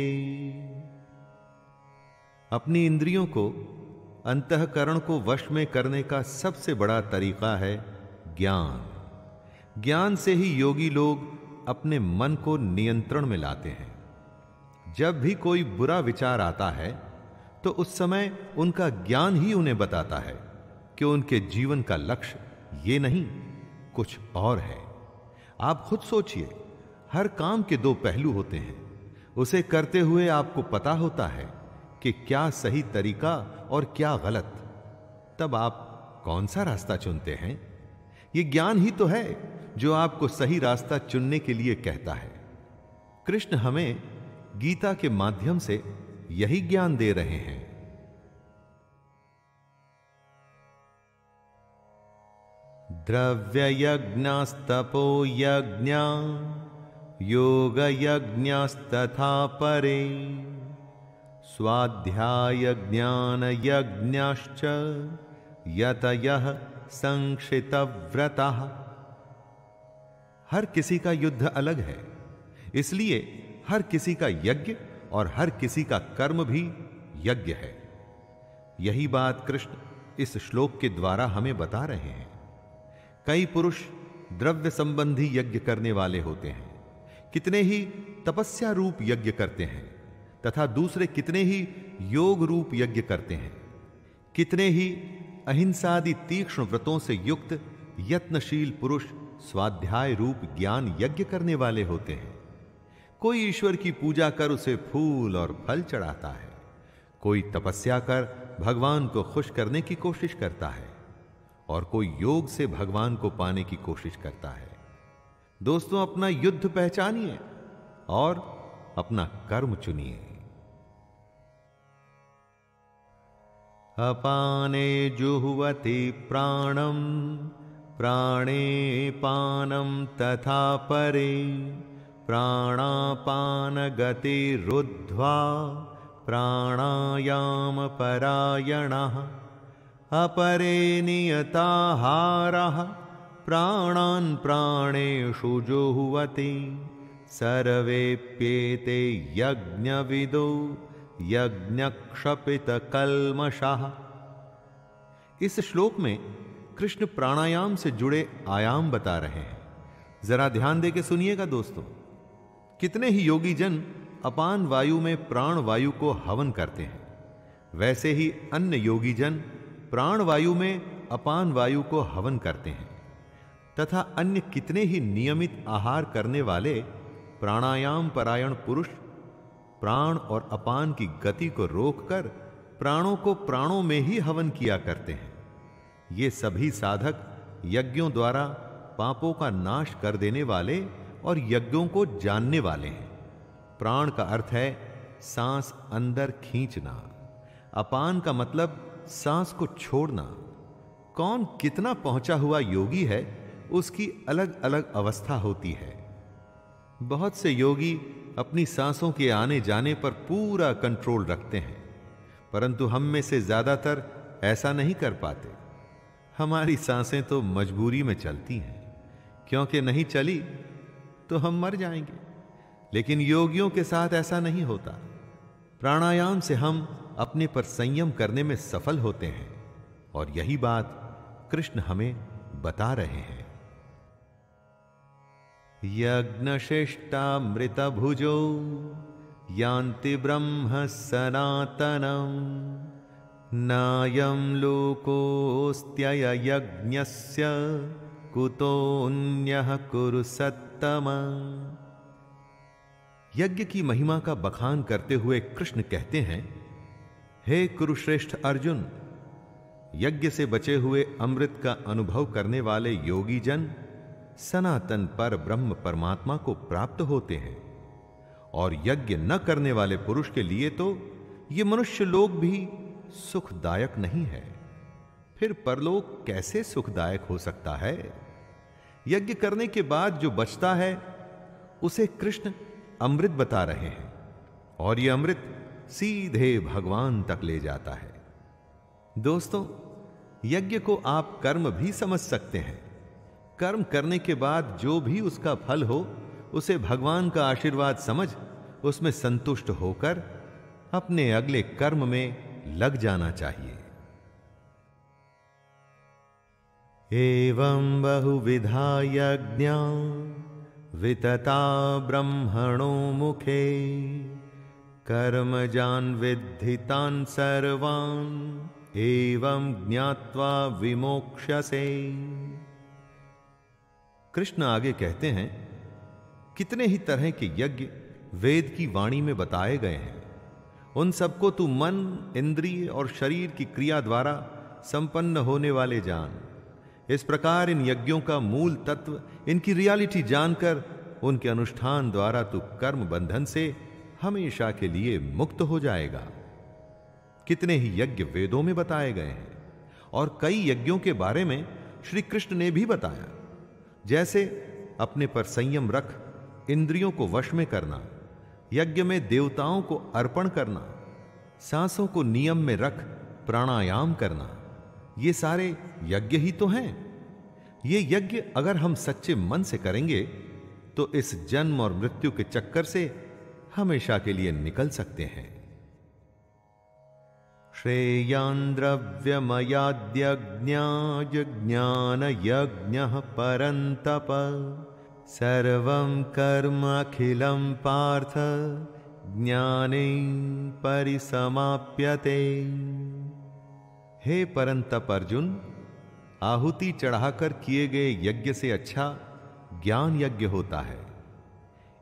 [SPEAKER 1] अपनी इंद्रियों को, अंतःकरण को वश में करने का सबसे बड़ा तरीका है ज्ञान। ज्ञान से ही योगी लोग अपने मन को नियंत्रण में लाते हैं। जब भी कोई बुरा विचार आता है तो उस समय उनका ज्ञान ही उन्हें बताता है कि उनके जीवन का लक्ष्य ये नहीं, कुछ और है। आप खुद सोचिए, हर काम के दो पहलू होते हैं। उसे करते हुए आपको पता होता है कि क्या सही तरीका और क्या गलत। तब आप कौन सा रास्ता चुनते हैं? यह ज्ञान ही तो है जो आपको सही रास्ता चुनने के लिए कहता है। कृष्ण हमें गीता के माध्यम से यही ज्ञान दे रहे हैं। द्रव्य यज्ञास्तपो यज्ञा योग यज्ञास्तथा परे स्वाध्याय ज्ञान यज्ञाश्च यतयः संक्षिप्तव्रतः। हर किसी का युद्ध अलग है, इसलिए हर किसी का यज्ञ और हर किसी का कर्म भी यज्ञ है। यही बात कृष्ण इस श्लोक के द्वारा हमें बता रहे हैं। कई पुरुष द्रव्य संबंधी यज्ञ करने वाले होते हैं, कितने ही तपस्या रूप यज्ञ करते हैं तथा दूसरे कितने ही योग रूप यज्ञ करते हैं। कितने ही अहिंसादि तीक्ष्ण व्रतों से युक्त यत्नशील पुरुष स्वाध्याय रूप ज्ञान यज्ञ करने वाले होते हैं। कोई ईश्वर की पूजा कर उसे फूल और फल चढ़ाता है, कोई तपस्या कर भगवान को खुश करने की कोशिश करता है और कोई योग से भगवान को पाने की कोशिश करता है। दोस्तों, अपना युद्ध पहचानिए और अपना कर्म चुनिए। अपाने जुह्वति प्राणम प्राणे पानं तथा परे प्राणापान गतिरुद्ध्वा प्राणायाम परायणः अपरे नियताहारः प्राणान् प्राणेषु जुह्वति सर्वेप्येते यज्ञविदो यज्ञक्षपितकल्मषः। इस श्लोक में कृष्ण प्राणायाम से जुड़े आयाम बता रहे हैं। जरा ध्यान दे के सुनिएगा दोस्तों। कितने ही योगी जन अपान वायु में प्राण वायु को हवन करते हैं, वैसे ही अन्य योगी जन प्राण वायु में अपान वायु को हवन करते हैं तथा अन्य कितने ही नियमित आहार करने वाले प्राणायाम परायण पुरुष प्राण और अपान की गति को रोककर प्राणों को प्राणों में ही हवन किया करते हैं। ये सभी साधक यज्ञों द्वारा पापों का नाश कर देने वाले और यज्ञों को जानने वाले हैं। प्राण का अर्थ है सांस अंदर खींचना, अपान का मतलब सांस को छोड़ना। कौन कितना पहुंचा हुआ योगी है उसकी अलग अलग अवस्था होती है। बहुत से योगी अपनी सांसों के आने जाने पर पूरा कंट्रोल रखते हैं, परंतु हम में से ज्यादातर ऐसा नहीं कर पाते। हमारी सांसें तो मजबूरी में चलती हैं, क्योंकि नहीं चली तो हम मर जाएंगे। लेकिन योगियों के साथ ऐसा नहीं होता। प्राणायाम से हम अपने पर संयम करने में सफल होते हैं और यही बात कृष्ण हमें बता रहे हैं। यज्ञशिष्टामृतभुजो यान्ति ब्रह्म सनातनम् नायं लोकोऽस्त्यय यज्ञस्य कुतोऽन्यः कुरु सत्तमा। यज्ञ की महिमा का बखान करते हुए कृष्ण कहते हैं, हे कुरुश्रेष्ठ अर्जुन, यज्ञ से बचे हुए अमृत का अनुभव करने वाले योगी जन सनातन पर ब्रह्म परमात्मा को प्राप्त होते हैं, और यज्ञ न करने वाले पुरुष के लिए तो ये मनुष्य लोक भी सुखदायक नहीं है। फिर परलोक कैसे सुखदायक हो सकता है? यज्ञ करने के बाद जो बचता है उसे कृष्ण अमृत बता रहे हैं, और यह अमृत सीधे भगवान तक ले जाता है। दोस्तों, यज्ञ को आप कर्म भी समझ सकते हैं। कर्म करने के बाद जो भी उसका फल हो उसे भगवान का आशीर्वाद समझ उसमें संतुष्ट होकर अपने अगले कर्म में लग जाना चाहिए। एवं बहुविधा यज्ञा वितता ब्रह्मणो मुखे कर्मजान् विद्धितान् सर्वान् एवं ज्ञात्वा विमोक्ष्यसे। कृष्ण आगे कहते हैं, कितने ही तरह के यज्ञ वेद की वाणी में बताए गए हैं। उन सबको तू मन, इंद्रिय और शरीर की क्रिया द्वारा संपन्न होने वाले जान। इस प्रकार इन यज्ञों का मूल तत्व, इनकी रियलिटी जानकर उनके अनुष्ठान द्वारा तू कर्म बंधन से हमेशा के लिए मुक्त हो जाएगा। कितने ही यज्ञ वेदों में बताए गए हैं और कई यज्ञों के बारे में श्री कृष्ण ने भी बताया, जैसे अपने पर संयम रख इंद्रियों को वश में करना, यज्ञ में देवताओं को अर्पण करना, सांसों को नियम में रख प्राणायाम करना। ये सारे यज्ञ ही तो हैं। ये यज्ञ अगर हम सच्चे मन से करेंगे तो इस जन्म और मृत्यु के चक्कर से हमेशा के लिए निकल सकते हैं। श्रेयान् द्रव्यमयाद्यज्ञान यज्ञः परन्तप सर्वं कर्म अखिलं पार्थ ज्ञाने परिसमाप्यते। हे परंतप अर्जुन, आहुति चढ़ाकर किए गए यज्ञ से अच्छा ज्ञान यज्ञ होता है।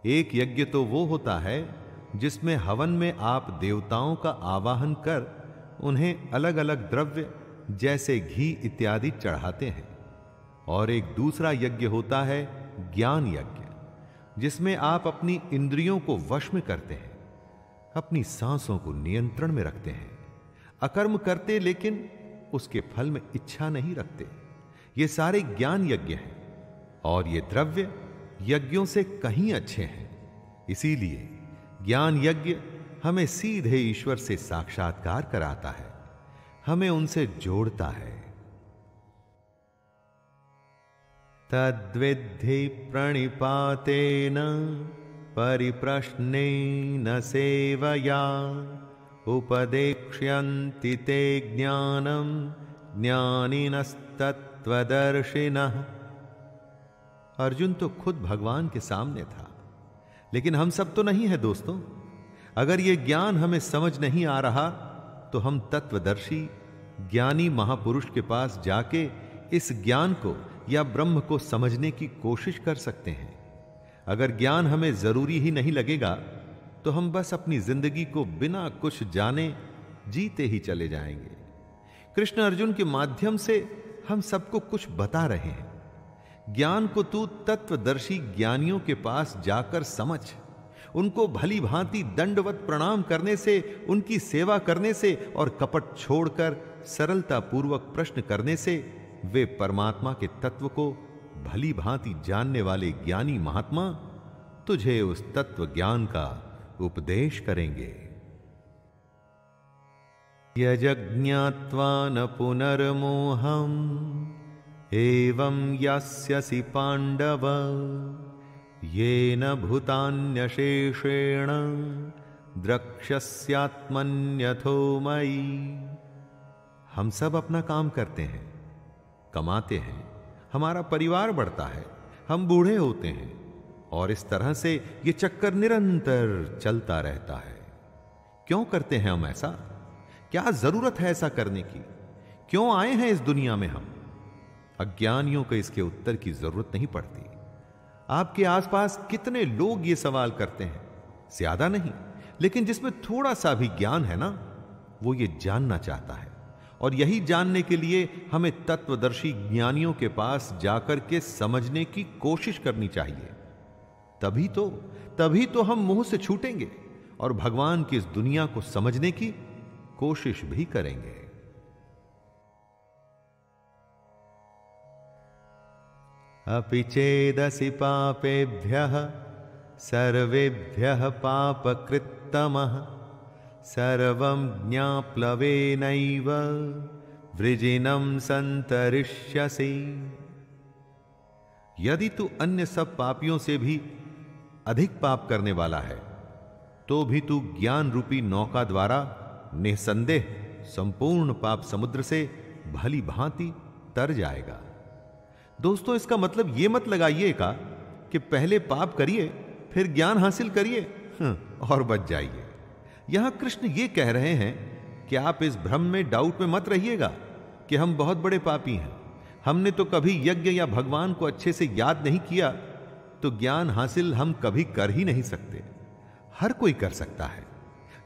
[SPEAKER 1] एक यज्ञ तो वो होता है जिसमें हवन में आप देवताओं का आवाहन कर उन्हें अलग अलग द्रव्य जैसे घी इत्यादि चढ़ाते हैं, और एक दूसरा यज्ञ होता है ज्ञान यज्ञ, जिसमें आप अपनी इंद्रियों को वश में करते हैं, अपनी सांसों को नियंत्रण में रखते हैं, अकर्म करते लेकिन उसके फल में इच्छा नहीं रखते। ये सारे ज्ञान यज्ञ हैं और ये द्रव्य यज्ञों से कहीं अच्छे हैं। इसीलिए ज्ञान यज्ञ हमें सीधे ईश्वर से साक्षात्कार कराता है, हमें उनसे जोड़ता है। तद्विद्धि प्रणिपातेन परिप्रश्नेन सेवया उपदेक्ष्यन्ति ते ज्ञानम् ज्ञानिनस्तत्त्वदर्शिनः। अर्जुन तो खुद भगवान के सामने था, लेकिन हम सब तो नहीं है दोस्तों। अगर ये ज्ञान हमें समझ नहीं आ रहा तो हम तत्वदर्शी ज्ञानी महापुरुष के पास जाके इस ज्ञान को या ब्रह्म को समझने की कोशिश कर सकते हैं। अगर ज्ञान हमें जरूरी ही नहीं लगेगा तो हम बस अपनी जिंदगी को बिना कुछ जाने जीते ही चले जाएंगे। कृष्ण अर्जुन के माध्यम से हम सबको कुछ बता रहे हैं। ज्ञान को तू तत्वदर्शी ज्ञानियों के पास जाकर समझ। उनको भली भांति दंडवत प्रणाम करने से, उनकी सेवा करने से और कपट छोड़कर सरलता पूर्वक प्रश्न करने से वे परमात्मा के तत्व को भली भांति जानने वाले ज्ञानी महात्मा तुझे उस तत्व ज्ञान का उपदेश करेंगे। यज्ञात्वा न पुनर्मोहम् एवं यास्यसि पांडव येन भूतान्यशेषेण द्रक्ष्यस्यात्मन्यथो मयि। हम सब अपना काम करते हैं, कमाते हैं, हमारा परिवार बढ़ता है, हम बूढ़े होते हैं और इस तरह से ये चक्कर निरंतर चलता रहता है। क्यों करते हैं हम ऐसा? क्या जरूरत है ऐसा करने की? क्यों आए हैं इस दुनिया में हम? अज्ञानियों को इसके उत्तर की जरूरत नहीं पड़ती। आपके आसपास कितने लोग ये सवाल करते हैं? ज्यादा नहीं, लेकिन जिसमें थोड़ा सा भी ज्ञान है ना, वो ये जानना चाहता है। और यही जानने के लिए हमें तत्वदर्शी ज्ञानियों के पास जाकर के समझने की कोशिश करनी चाहिए। तभी तो हम मोह से छूटेंगे और भगवान की इस दुनिया को समझने की कोशिश भी करेंगे। अपि चेदसि पापेभ्यः सर्वेभ्यः पापकृत्तमः सर्वं ज्ञाप्लवेनैव वृजिनं संतरिष्यसि। यदि तू अन्य सब पापियों से भी अधिक पाप करने वाला है तो भी तू ज्ञान रूपी नौका द्वारा निसंदेह संपूर्ण पाप समुद्र से भली भांति तर जाएगा। दोस्तों, इसका मतलब यह मत लगाइएगा कि पहले पाप करिए फिर ज्ञान हासिल करिए और बच जाइए। यहां कृष्ण ये कह रहे हैं कि आप इस भ्रम में, डाउट में मत रहिएगा कि हम बहुत बड़े पापी हैं, हमने तो कभी यज्ञ या भगवान को अच्छे से याद नहीं किया, तो ज्ञान हासिल हम कभी कर ही नहीं सकते। हर कोई कर सकता है।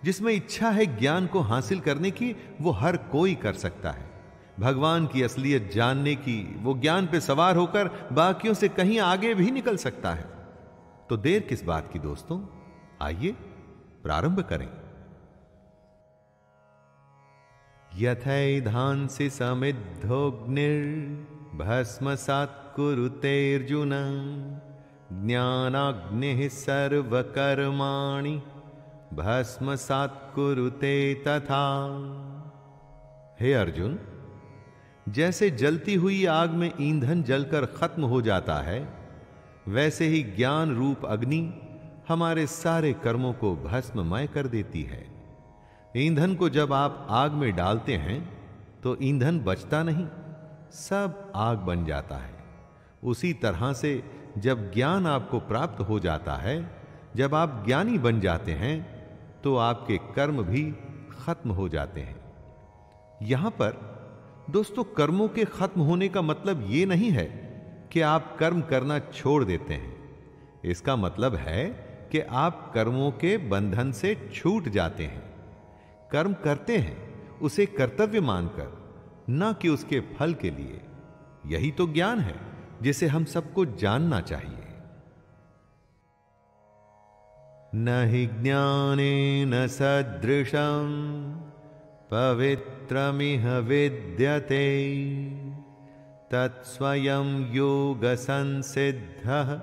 [SPEAKER 1] जिसमें इच्छा है ज्ञान को हासिल करने की, वो हर कोई कर सकता है। भगवान की असलियत जानने की, वो ज्ञान पे सवार होकर बाकियों से कहीं आगे भी निकल सकता है। तो देर किस बात की दोस्तों, आइए प्रारंभ करें। यथैधांसि समिद्धोऽग्निर्भस्मसात् कुरुतेऽर्जुन ज्ञानाग्निः सर्वकर्माणि भस्मसात् कुरुते तथा। हे अर्जुन, जैसे जलती हुई आग में ईंधन जलकर खत्म हो जाता है, वैसे ही ज्ञान रूप अग्नि हमारे सारे कर्मों को भस्ममय कर देती है। ईंधन को जब आप आग में डालते हैं तो ईंधन बचता नहीं, सब आग बन जाता है। उसी तरह से जब ज्ञान आपको प्राप्त हो जाता है, जब आप ज्ञानी बन जाते हैं, तो आपके कर्म भी खत्म हो जाते हैं। यहां पर दोस्तों, कर्मों के खत्म होने का मतलब यह नहीं है कि आप कर्म करना छोड़ देते हैं। इसका मतलब है कि आप कर्मों के बंधन से छूट जाते हैं। कर्म करते हैं उसे कर्तव्य मानकर, न कि उसके फल के लिए। यही तो ज्ञान है जिसे हम सबको जानना चाहिए। न हि ज्ञानेन सदृशं पवित्रमिह विद्यते तत्स्वयं योग संसिद्धः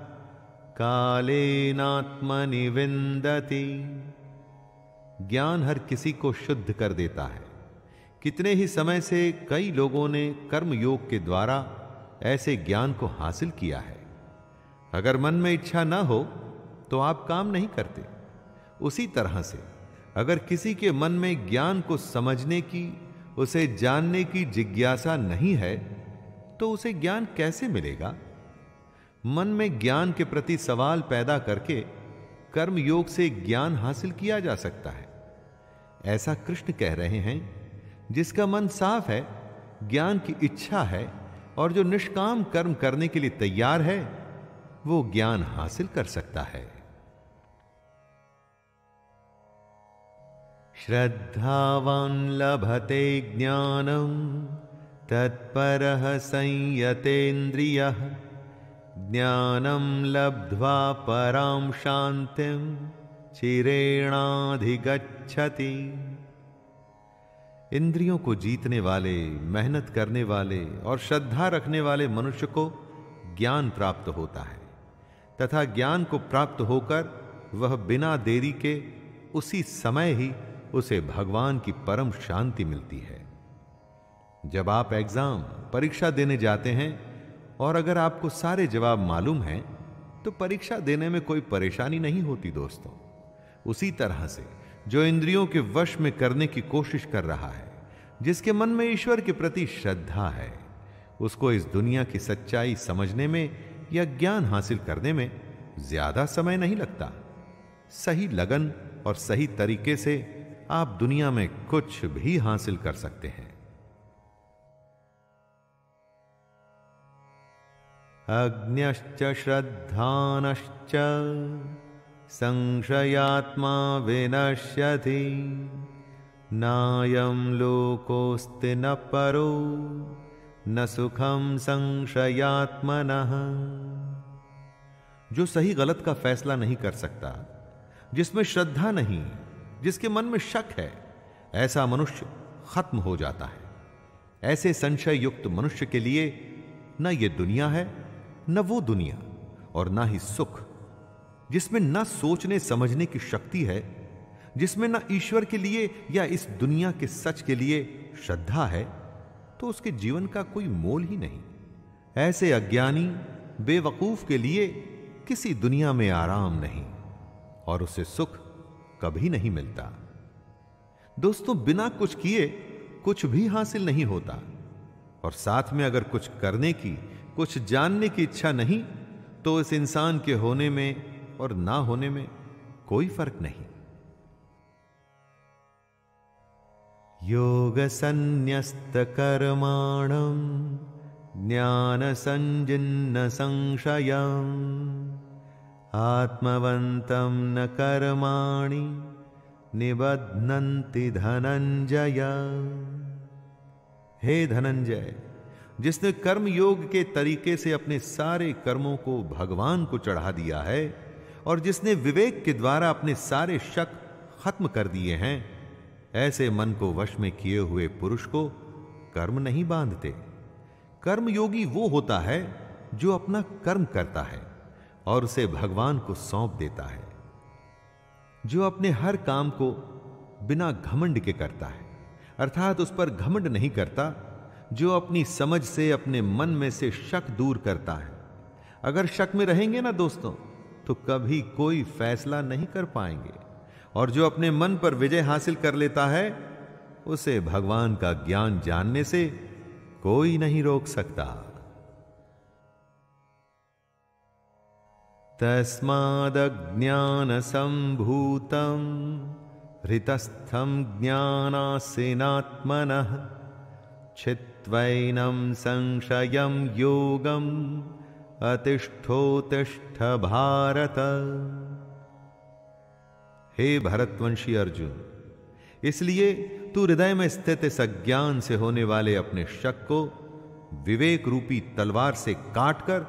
[SPEAKER 1] कालेनात्मनि विन्दति। ज्ञान हर किसी को शुद्ध कर देता है। कितने ही समय से कई लोगों ने कर्म योग के द्वारा ऐसे ज्ञान को हासिल किया है। अगर मन में इच्छा ना हो तो आप काम नहीं करते। उसी तरह से अगर किसी के मन में ज्ञान को समझने की, उसे जानने की जिज्ञासा नहीं है तो उसे ज्ञान कैसे मिलेगा? मन में ज्ञान के प्रति सवाल पैदा करके कर्म योग से ज्ञान हासिल किया जा सकता है। ऐसा कृष्ण कह रहे हैं, जिसका मन साफ है, ज्ञान की इच्छा है और जो निष्काम कर्म करने के लिए तैयार है, वो ज्ञान हासिल कर सकता है। श्रद्धावान लभते ज्ञानम तत्परः संयतेन्द्रियः ज्ञानम लब्ध्वा परां शांतिं चिरेणाधिगच्छति। इंद्रियों को जीतने वाले, मेहनत करने वाले और श्रद्धा रखने वाले मनुष्य को ज्ञान प्राप्त होता है तथा ज्ञान को प्राप्त होकर वह बिना देरी के उसी समय ही उसे भगवान की परम शांति मिलती है। जब आप एग्जाम, परीक्षा देने जाते हैं और अगर आपको सारे जवाब मालूम हैं तो परीक्षा देने में कोई परेशानी नहीं होती दोस्तों। उसी तरह से जो इंद्रियों के वश में करने की कोशिश कर रहा है, जिसके मन में ईश्वर के प्रति श्रद्धा है, उसको इस दुनिया की सच्चाई समझने में या ज्ञान हासिल करने में ज्यादा समय नहीं लगता। सही लगन और सही तरीके से आप दुनिया में कुछ भी हासिल कर सकते हैं। अज्ञश्च श्रद्धानश्च संशयात्मा विनश्यति नायं लोकोऽस्ति न परो न सुखम संशयात्मनः। जो सही गलत का फैसला नहीं कर सकता, जिसमें श्रद्धा नहीं, जिसके मन में शक है, ऐसा मनुष्य खत्म हो जाता है। ऐसे संशय युक्त मनुष्य के लिए न ये दुनिया है, न वो दुनिया, और ना ही सुख। जिसमें न सोचने समझने की शक्ति है, जिसमें न ईश्वर के लिए या इस दुनिया के सच के लिए श्रद्धा है, तो उसके जीवन का कोई मोल ही नहीं। ऐसे अज्ञानी बेवकूफ के लिए किसी दुनिया में आराम नहीं और उसे सुख कभी नहीं मिलता। दोस्तों, बिना कुछ किए कुछ भी हासिल नहीं होता, और साथ में अगर कुछ करने की, कुछ जानने की इच्छा नहीं, तो इस इंसान के होने में और ना होने में कोई फर्क नहीं। योग संन्यस्त कर्माणं ज्ञान संजिन्न संशयम् आत्मवन्तं न कर्माणि निबध्नन्ति धनंजय। हे धनंजय, जिसने कर्म योग के तरीके से अपने सारे कर्मों को भगवान को चढ़ा दिया है और जिसने विवेक के द्वारा अपने सारे शक खत्म कर दिए हैं, ऐसे मन को वश में किए हुए पुरुष को कर्म नहीं बांधते। कर्म योगी वो होता है जो अपना कर्म करता है और उसे भगवान को सौंप देता है, जो अपने हर काम को बिना घमंड के करता है, अर्थात उस पर घमंड नहीं करता, जो अपनी समझ से अपने मन में से शक दूर करता है। अगर शक में रहेंगे ना दोस्तों, तो कभी कोई फैसला नहीं कर पाएंगे, और जो अपने मन पर विजय हासिल कर लेता है, उसे भगवान का ज्ञान जानने से कोई नहीं रोक सकता। तस्मादज्ञान संभूतं हृतस्थं ज्ञानासीनात्मनः छित्त्वैनं संशयं योगम् अतिष्ठोतिष्ठ भारत। हे भरतवंशी अर्जुन, इसलिए तू हृदय में स्थित इस अज्ञान से होने वाले अपने शक को विवेक रूपी तलवार से काटकर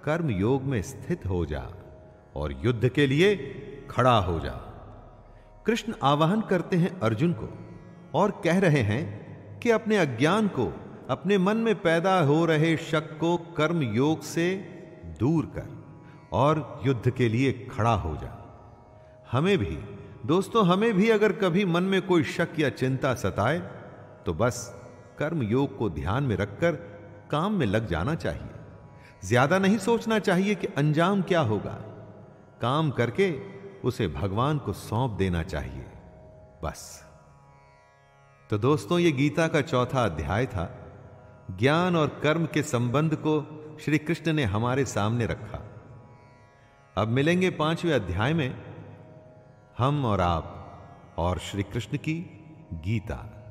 [SPEAKER 1] कर्म योग में स्थित हो जा और युद्ध के लिए खड़ा हो जा। कृष्ण आवाहन करते हैं अर्जुन को और कह रहे हैं कि अपने अज्ञान को, अपने मन में पैदा हो रहे शक को कर्म योग से दूर कर और युद्ध के लिए खड़ा हो जा। हमें भी दोस्तों, हमें भी अगर कभी मन में कोई शक या चिंता सताए तो बस कर्म योग को ध्यान में रखकर काम में लग जाना चाहिए। ज्यादा नहीं सोचना चाहिए कि अंजाम क्या होगा। काम करके उसे भगवान को सौंप देना चाहिए, बस। तो दोस्तों, ये गीता का चौथा अध्याय था। ज्ञान और कर्म के संबंध को श्री कृष्ण ने हमारे सामने रखा। अब मिलेंगे 5वें अध्याय में, हम और आप और श्री कृष्ण की गीता।